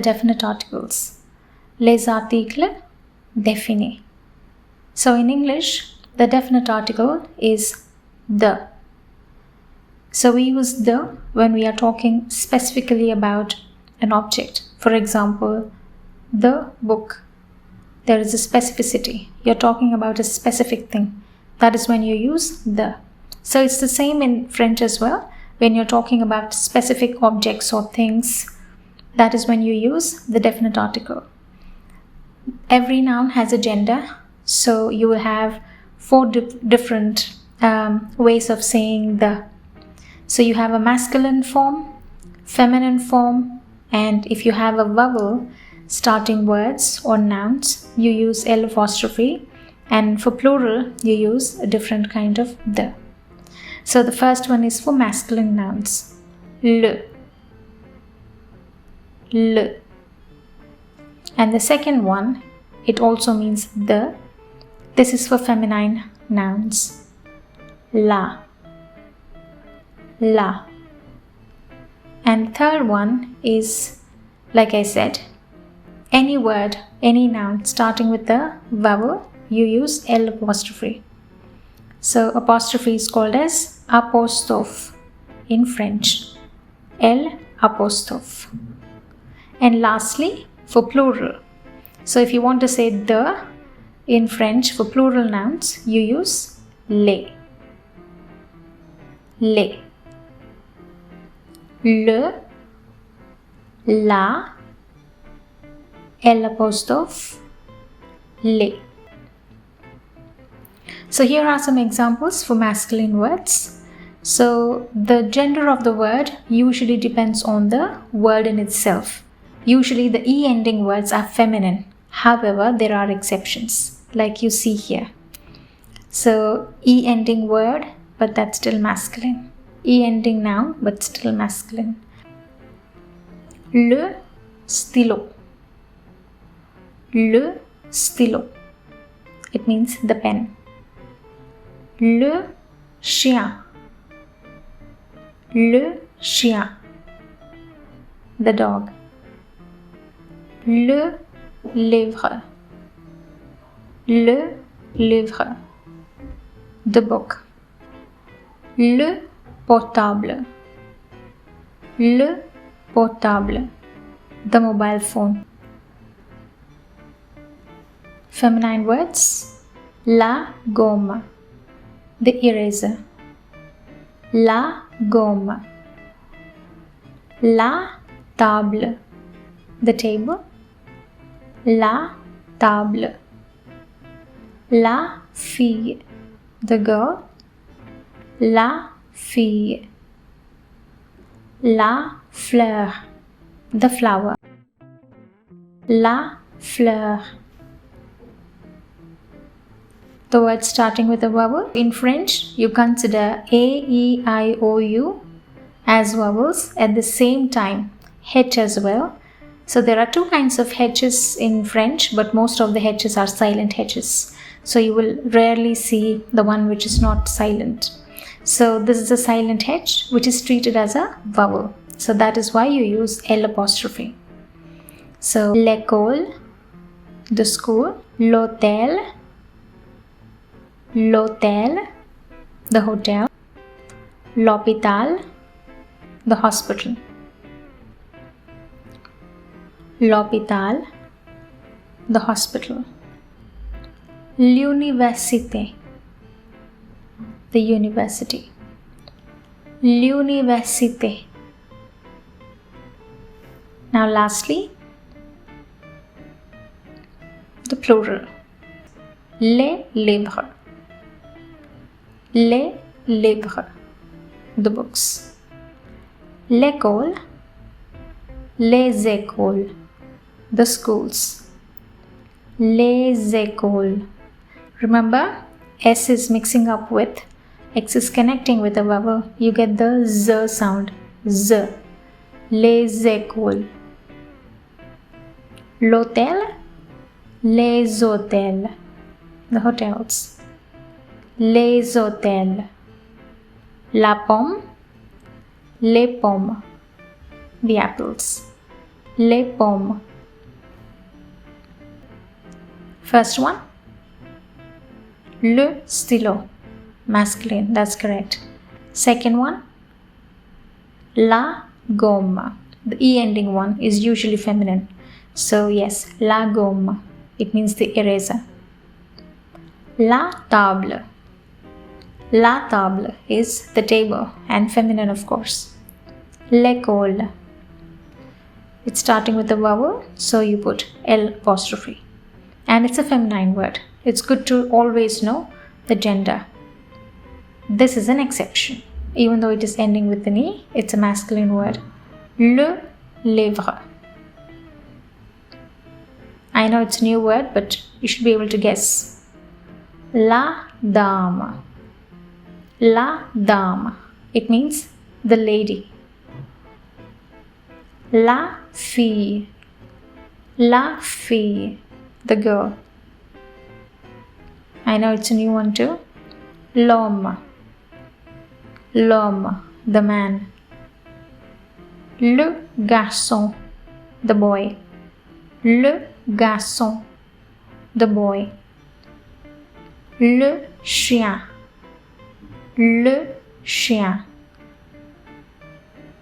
definite articles. Les Articles Définis. So in English, the definite article is the. So we use the when we are talking specifically about an object. For example, the book. There is a specificity. You're talking about a specific thing. That is when you use the. So it's the same in French as well. When you're talking about specific objects or things, that is when you use the definite article. Every noun has a gender. So you will have four different ways of saying the. So you have a masculine form, feminine form, and if you have a vowel starting words or nouns, you use L apostrophe, and for plural, you use a different kind of the. So the first one is for masculine nouns. Le. And the second one, it also means the. This is for feminine nouns. La. And the third one is, like I said, any word, any noun starting with the vowel, you use L apostrophe. So apostrophe is called as apostrophe in French. L apostrophe. And lastly, for plural. So if you want to say the in French for plural nouns, you use les. Le, la, L apostrophe, les. So here are some examples for masculine words. So the gender of the word usually depends on the word in itself. Usually the E ending words are feminine. However, there are exceptions, like you see here. So E ending word, but that's still masculine. E ending noun, but still masculine. Le stylo. Le stylo. It means the pen. Le chien. Le chien. The dog. Le livre. Le livre. The book. Le portable. Le portable. The mobile phone. Feminine words. La gomme. The eraser. La gomme. La table. The table. La table. La fille. The girl. La fille. La fleur. The flower. La fleur. The word starting with a vowel. In French, you consider A, E, I, O, U as vowels at the same time. H as well. So there are two kinds of H's in French, but most of the H's are silent H's. So you will rarely see the one which is not silent. So this is a silent H which is treated as a vowel. So that is why you use L apostrophe. So l'école, the school, l'hôtel, l'hôtel, the hotel, l'hôpital, the hospital, l'hôpital, the hospital, l'université, the university, l'université. Now lastly, the plural, les livres, les livres, the books, l'école, les écoles, the schools, les écoles. Remember, S is mixing up with, X is connecting with a vowel. You get the Z sound, Z, les écoles. L'hôtel, les hôtels, the hotels, les hôtels. La pomme, les pommes, the apples, les pommes. First one, le stylo, masculine, that's correct. Second one, la gomme. The E ending one is usually feminine. So yes, la gomme. It means the eraser. La table. La table is the table and feminine, of course. L'école. It's starting with a vowel, so you put L apostrophe. And it's a feminine word. It's good to always know the gender. This is an exception. Even though it is ending with an E, it's a masculine word. Le livre. I know it's a new word, but you should be able to guess. La dame. La dame. It means the lady. La fille. La fille. The girl. I know it's a new one too. L'homme. L'homme. The man. Le garçon. The boy. Le garçon. The boy. Le chien. Le chien.